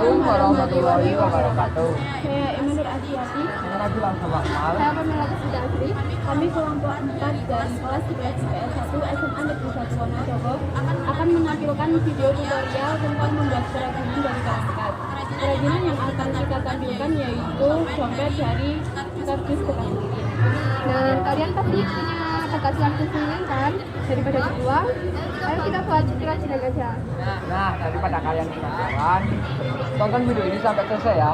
Assalamualaikum warahmatullahi wabarakatuh. Saya Mendaur Asiati. Saya Rajulan Salam. Saya Pamela Asri. Kami kelompok 4 dari kelas 3 IPS 1 SMA Negeri 1 Wonosobo akan menampilkan video tutorial tentang membuat kerajinan dari kertas. Kerajinan yang akan kita tampilkan yaitu dompet dari kardus bekas lilin. Nah, kalian pasti punya kertas kardus lilin kan? Daripada dibuang, ayo kita buat kerajinan aja. Nah, daripada kalian penasaran, tonton video ini sampai selesai ya.